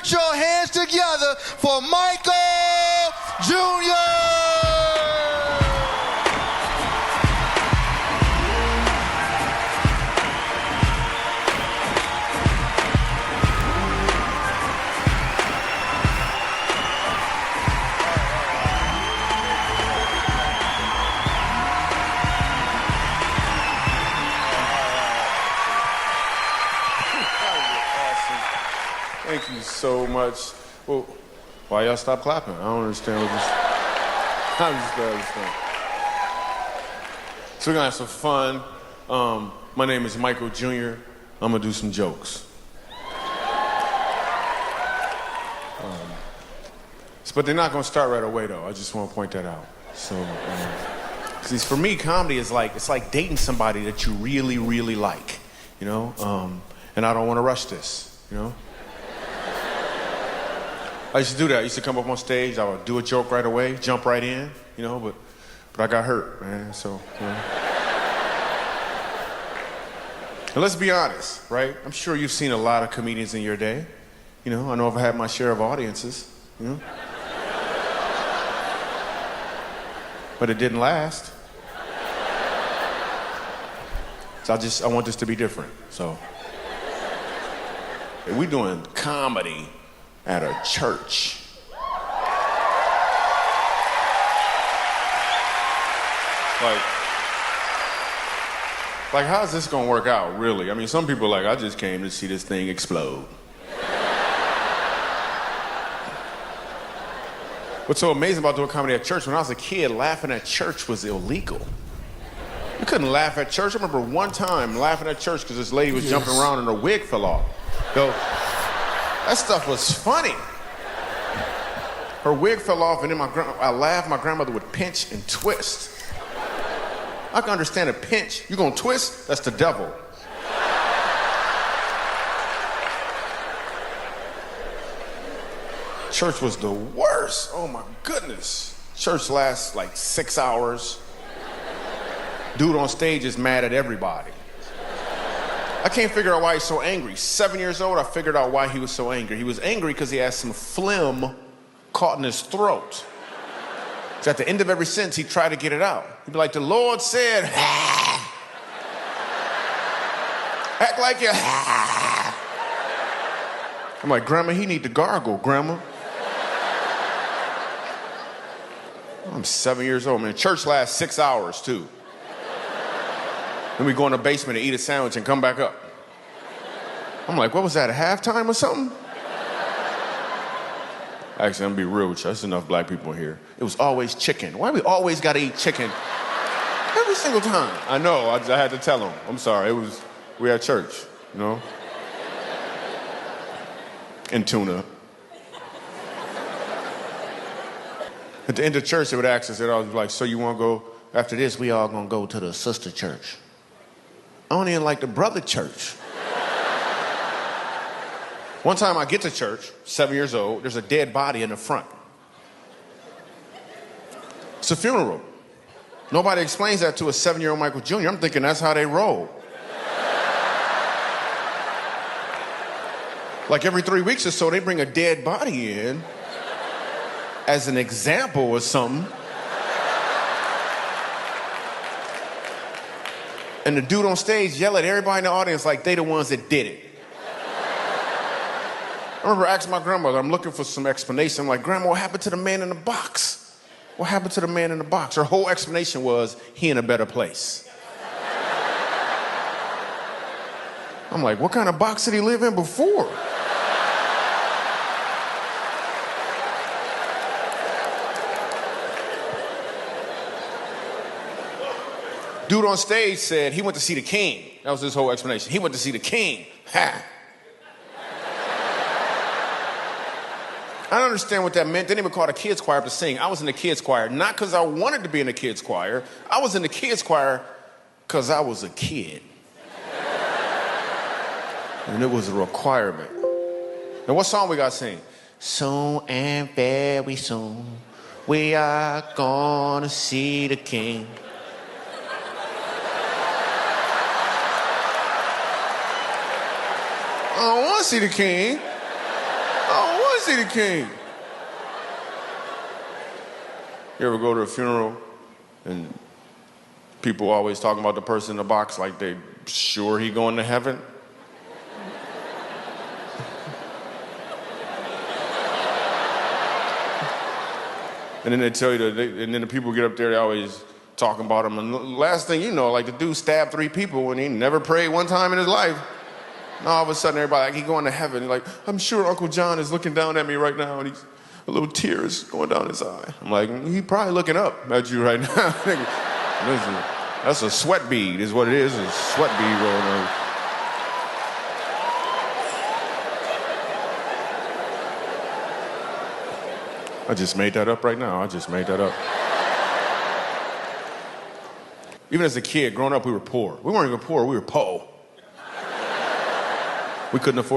Put your hands together for Michael Jr. Thank you so much. Well, why y'all stop clapping? I don't understand what this... I just don't understand. So we're gonna have some fun. My name is Michael Jr. I'm gonna do some jokes. But they're not gonna start right away though. I just wanna point that out. So, because for me, comedy is like, it's like dating somebody that you really, really like, you know? And I don't wanna rush this, you know? I used to do that. I used to come up on stage, I would do a joke right away, jump right in, you know, but I got hurt, man, so, you know. And let's be honest, right? I'm sure you've seen a lot of comedians in your day. You know, I know I've had my share of audiences, you know. But it didn't last. So I want this to be different, so. We're doing comedy at a church. Like how's this gonna work out, really? I mean, some people are like, I just came to see this thing explode. What's so amazing about doing comedy at church, when I was a kid, laughing at church was illegal. You couldn't laugh at church. I remember one time laughing at church because this lady was jumping around and her wig fell off. Yo, that stuff was funny. Her wig fell off, and then I laughed. My grandmother would pinch and twist. I can understand a pinch. You gonna twist? That's the devil. Church was the worst. Oh my goodness. Church lasts like 6 hours. Dude on stage is mad at everybody. I can't figure out why he's so angry. 7 years old, I figured out why he was so angry. He was angry because he had some phlegm caught in his throat. So at the end of every sentence, he'd try to get it out. He'd be like, the Lord said, act like you. I'm like, Grandma, he need to gargle, Grandma. I'm 7 years old, man. Church lasts 6 hours, too. Then we go in the basement and eat a sandwich and come back up. I'm like, what was that, a halftime or something? Actually, I'm gonna be real with you. There's enough black people here. It was always chicken. Why we always gotta eat chicken? Every single time. I know, I had to tell them. I'm sorry, we at church, you know? And tuna. At the end of church, they would ask us, they'd always be like, so you wanna go, after this, we all gonna go to the sister church. I don't even like the brother church. One time I get to church, 7 years old, there's a dead body in the front. It's a funeral. Nobody explains that to a 7-year-old Michael Jr. I'm thinking that's how they roll. Like every 3 weeks or so, they bring a dead body in as an example or something. And the dude on stage yell at everybody in the audience like they the ones that did it. I remember asking my grandmother, I'm looking for some explanation. I'm like, Grandma, what happened to the man in the box? What happened to the man in the box? Her whole explanation was, he in a better place. I'm like, what kind of box did he live in before? Dude on stage said he went to see the king. That was his whole explanation. He went to see the king. Ha! I don't understand what that meant. They didn't even call the kids choir to sing. I was in the kids choir, not because I wanted to be in the kids choir. I was in the kids choir because I was a kid. And it was a requirement. Now, what song we got to sing? Soon and very soon, we are gonna see the king. I don't want to see the king. I don't is he the king? You ever go to a funeral and people always talking about the person in the box like they sure he going to heaven? And then they tell you that, and then the people get up there, they always talking about him. And the last thing you know, like the dude stabbed 3 people and he never prayed one time in his life. And all of a sudden, everybody like, he going to heaven. Like, I'm sure Uncle John is looking down at me right now and he's a little tears going down his eye. I'm like, he probably looking up at you right now. Listen, that's a sweat bead is what it is, a sweat bead rolling on. I just made that up right now. I just made that up. Even as a kid, growing up, we were poor. We weren't even poor, we were po'. We couldn't afford